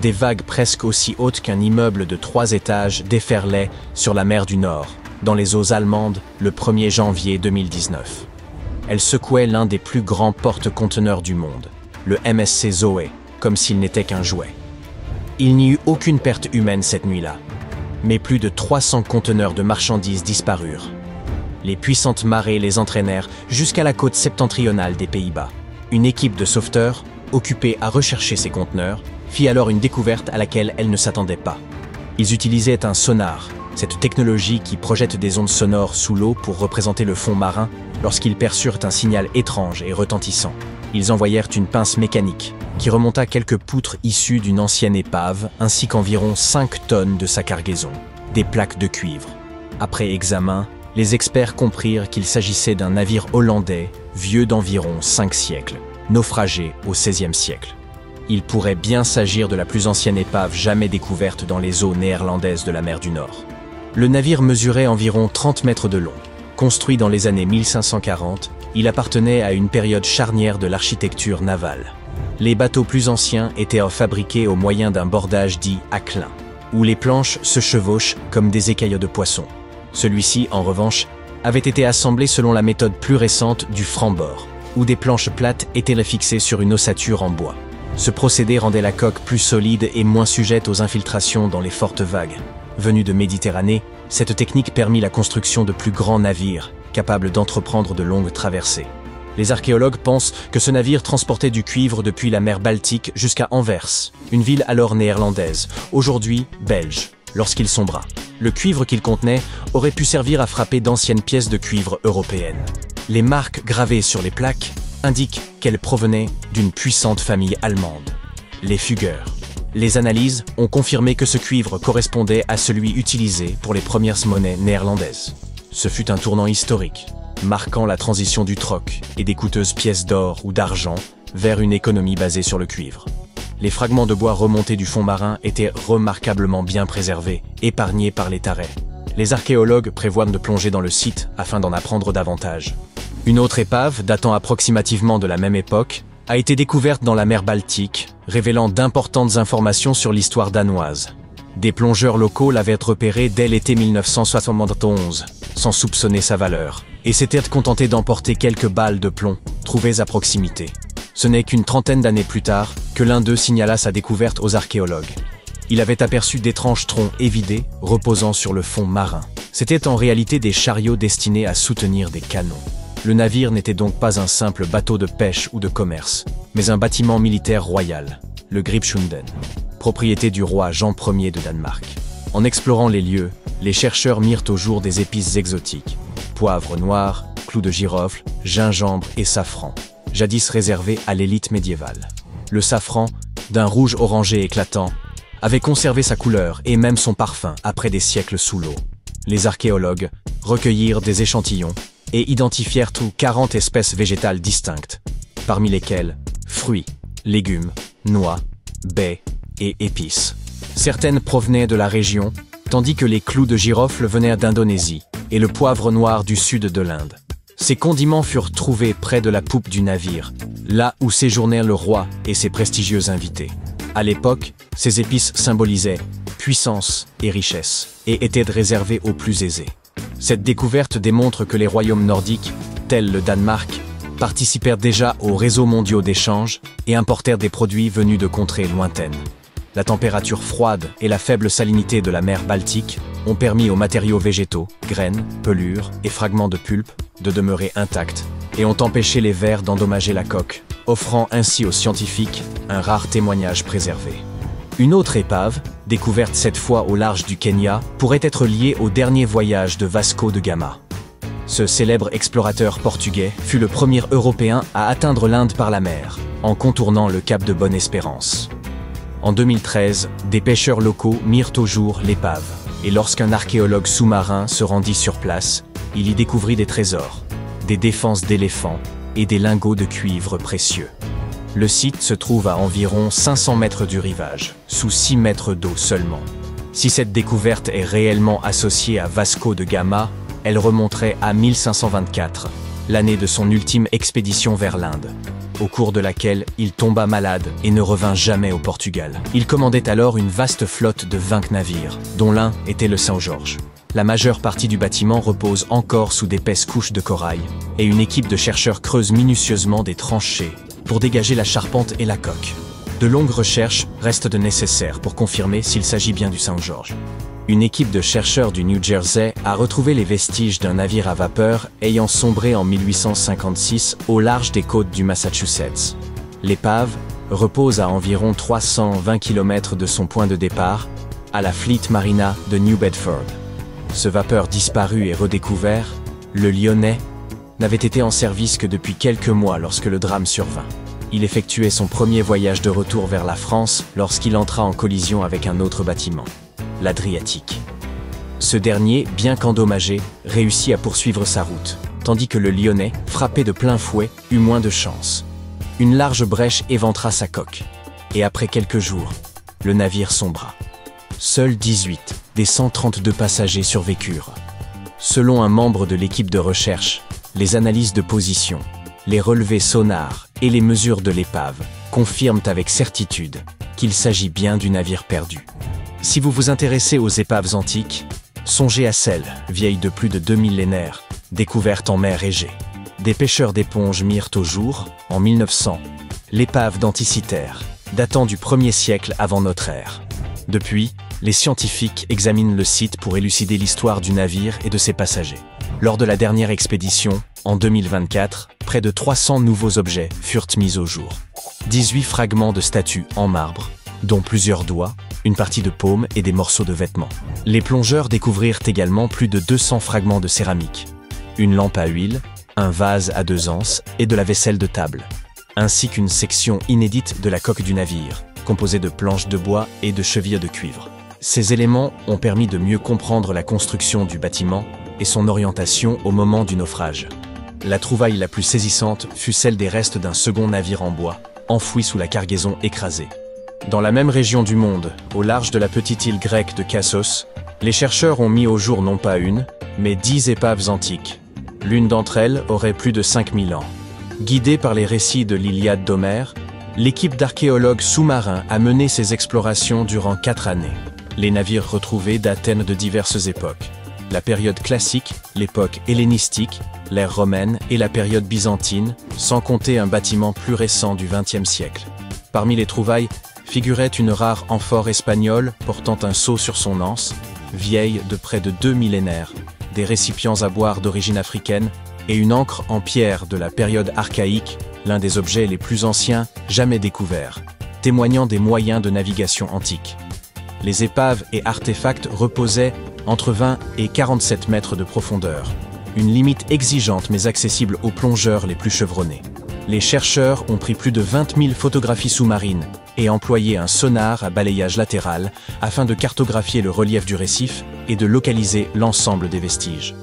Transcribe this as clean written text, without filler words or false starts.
des vagues presque aussi hautes qu'un immeuble de 3 étages déferlaient sur la mer du Nord, dans les eaux allemandes, le 1er janvier 2019. Elle secouait l'un des plus grands porte-conteneurs du monde, le MSC Zoé, comme s'il n'était qu'un jouet. Il n'y eut aucune perte humaine cette nuit-là, mais plus de 300 conteneurs de marchandises disparurent. Les puissantes marées les entraînèrent jusqu'à la côte septentrionale des Pays-Bas. Une équipe de sauveteurs, occupée à rechercher ces conteneurs, fit alors une découverte à laquelle elle ne s'attendait pas. Ils utilisaient un sonar, cette technologie qui projette des ondes sonores sous l'eau pour représenter le fond marin lorsqu'ils perçurent un signal étrange et retentissant. Ils envoyèrent une pince mécanique qui remonta quelques poutres issues d'une ancienne épave ainsi qu'environ 5 tonnes de sa cargaison, des plaques de cuivre. Après examen, les experts comprirent qu'il s'agissait d'un navire hollandais vieux d'environ 5 siècles, naufragé au XVIe siècle. Il pourrait bien s'agir de la plus ancienne épave jamais découverte dans les eaux néerlandaises de la mer du Nord. Le navire mesurait environ 30 mètres de long. Construit dans les années 1540, il appartenait à une période charnière de l'architecture navale. Les bateaux plus anciens étaient fabriqués au moyen d'un bordage dit Acklin, où les planches se chevauchent comme des écailles de poisson. Celui-ci, en revanche, avait été assemblé selon la méthode plus récente du franc-bord, où des planches plates étaient fixées sur une ossature en bois. Ce procédé rendait la coque plus solide et moins sujette aux infiltrations dans les fortes vagues. Venu de Méditerranée, cette technique permit la construction de plus grands navires, capables d'entreprendre de longues traversées. Les archéologues pensent que ce navire transportait du cuivre depuis la mer Baltique jusqu'à Anvers, une ville alors néerlandaise, aujourd'hui belge, lorsqu'il sombra. Le cuivre qu'il contenait aurait pu servir à frapper d'anciennes pièces de cuivre européennes. Les marques gravées sur les plaques indiquent qu'elles provenaient d'une puissante famille allemande, les Fugger. Les analyses ont confirmé que ce cuivre correspondait à celui utilisé pour les premières monnaies néerlandaises. Ce fut un tournant historique, marquant la transition du troc et des coûteuses pièces d'or ou d'argent vers une économie basée sur le cuivre. Les fragments de bois remontés du fond marin étaient remarquablement bien préservés, épargnés par les tarets. Les archéologues prévoient de plonger dans le site afin d'en apprendre davantage. Une autre épave, datant approximativement de la même époque, a été découverte dans la mer Baltique, révélant d'importantes informations sur l'histoire danoise. Des plongeurs locaux l'avaient repérée dès l'été 1971, sans soupçonner sa valeur, et s'étaient contentés d'emporter quelques balles de plomb, trouvées à proximité. Ce n'est qu'une trentaine d'années plus tard que l'un d'eux signala sa découverte aux archéologues. Il avait aperçu d'étranges troncs évidés reposant sur le fond marin. C'étaient en réalité des chariots destinés à soutenir des canons. Le navire n'était donc pas un simple bateau de pêche ou de commerce, mais un bâtiment militaire royal, le Gripshunden, propriété du roi Jean Ier de Danemark. En explorant les lieux, les chercheurs mirent au jour des épices exotiques, poivre noir, clous de girofle, gingembre et safran, jadis réservés à l'élite médiévale. Le safran, d'un rouge orangé éclatant, avait conservé sa couleur et même son parfum après des siècles sous l'eau. Les archéologues recueillirent des échantillons et identifièrent 40 espèces végétales distinctes, parmi lesquelles fruits, légumes, noix, baies et épices. Certaines provenaient de la région, tandis que les clous de girofle venaient d'Indonésie et le poivre noir du sud de l'Inde. Ces condiments furent trouvés près de la poupe du navire, là où séjournèrent le roi et ses prestigieux invités. À l'époque, ces épices symbolisaient puissance et richesse et étaient réservées aux plus aisés. Cette découverte démontre que les royaumes nordiques, tels le Danemark, participèrent déjà aux réseaux mondiaux d'échange et importèrent des produits venus de contrées lointaines. La température froide et la faible salinité de la mer Baltique ont permis aux matériaux végétaux, graines, pelures et fragments de pulpe de demeurer intacts et ont empêché les vers d'endommager la coque, offrant ainsi aux scientifiques un rare témoignage préservé. Une autre épave, découverte cette fois au large du Kenya, pourrait être liée au dernier voyage de Vasco de Gama. Ce célèbre explorateur portugais fut le premier Européen à atteindre l'Inde par la mer, en contournant le cap de Bonne-Espérance. En 2013, des pêcheurs locaux mirent au jour l'épave, et lorsqu'un archéologue sous-marin se rendit sur place, il y découvrit des trésors, des défenses d'éléphants et des lingots de cuivre précieux. Le site se trouve à environ 500 mètres du rivage, sous 6 mètres d'eau seulement. Si cette découverte est réellement associée à Vasco de Gama, elle remonterait à 1524, l'année de son ultime expédition vers l'Inde. au cours de laquelle il tomba malade et ne revint jamais au Portugal. Il commandait alors une vaste flotte de 20 navires, dont l'un était le Saint-Georges. La majeure partie du bâtiment repose encore sous d'épaisses couches de corail, et une équipe de chercheurs creuse minutieusement des tranchées pour dégager la charpente et la coque. De longues recherches restent nécessaires pour confirmer s'il s'agit bien du Saint-Georges. Une équipe de chercheurs du New Jersey a retrouvé les vestiges d'un navire à vapeur ayant sombré en 1856 au large des côtes du Massachusetts. L'épave repose à environ 320 km de son point de départ, à la Fleet Marina de New Bedford. Ce vapeur disparu et redécouvert, le Lyonnais, n'avait été en service que depuis quelques mois lorsque le drame survint. Il effectuait son premier voyage de retour vers la France lorsqu'il entra en collision avec un autre bâtiment, l'Adriatique. Ce dernier, bien qu'endommagé, réussit à poursuivre sa route, tandis que le Lyonnais, frappé de plein fouet, eut moins de chance. Une large brèche éventra sa coque, et après quelques jours, le navire sombra. Seuls 18 des 132 passagers survécurent. Selon un membre de l'équipe de recherche, les analyses de position, les relevés sonars et les mesures de l'épave confirment avec certitude qu'il s'agit bien du navire perdu. Si vous vous intéressez aux épaves antiques, songez à celles, vieilles de plus de 2 millénaires, découvertes en mer Égée. Des pêcheurs d'éponges mirent au jour, en 1900, l'épave d'Anticythère, datant du 1er siècle avant notre ère. Depuis, les scientifiques examinent le site pour élucider l'histoire du navire et de ses passagers. Lors de la dernière expédition, en 2024, près de 300 nouveaux objets furent mis au jour. 18 fragments de statues en marbre, dont plusieurs doigts, une partie de paume et des morceaux de vêtements. Les plongeurs découvrirent également plus de 200 fragments de céramique, une lampe à huile, un vase à 2 anses et de la vaisselle de table, ainsi qu'une section inédite de la coque du navire, composée de planches de bois et de chevilles de cuivre. Ces éléments ont permis de mieux comprendre la construction du bâtiment et son orientation au moment du naufrage. La trouvaille la plus saisissante fut celle des restes d'un second navire en bois, enfoui sous la cargaison écrasée. Dans la même région du monde, au large de la petite île grecque de Kassos, les chercheurs ont mis au jour non pas une, mais 10 épaves antiques. L'une d'entre elles aurait plus de 5000 ans. Guidée par les récits de l'Iliade d'Homère, l'équipe d'archéologues sous-marins a mené ces explorations durant 4 années. Les navires retrouvés d'Athènes de diverses époques. La période classique, l'époque hellénistique, l'ère romaine et la période byzantine, sans compter un bâtiment plus récent du XXe siècle. Parmi les trouvailles, figurait une rare amphore espagnole portant un seau sur son anse, vieille de près de 2 millénaires, des récipients à boire d'origine africaine et une ancre en pierre de la période archaïque, l'un des objets les plus anciens jamais découverts, témoignant des moyens de navigation antiques. Les épaves et artefacts reposaient entre 20 et 47 mètres de profondeur, une limite exigeante mais accessible aux plongeurs les plus chevronnés. Les chercheurs ont pris plus de 20 000 photographies sous-marines et employé un sonar à balayage latéral afin de cartographier le relief du récif et de localiser l'ensemble des vestiges.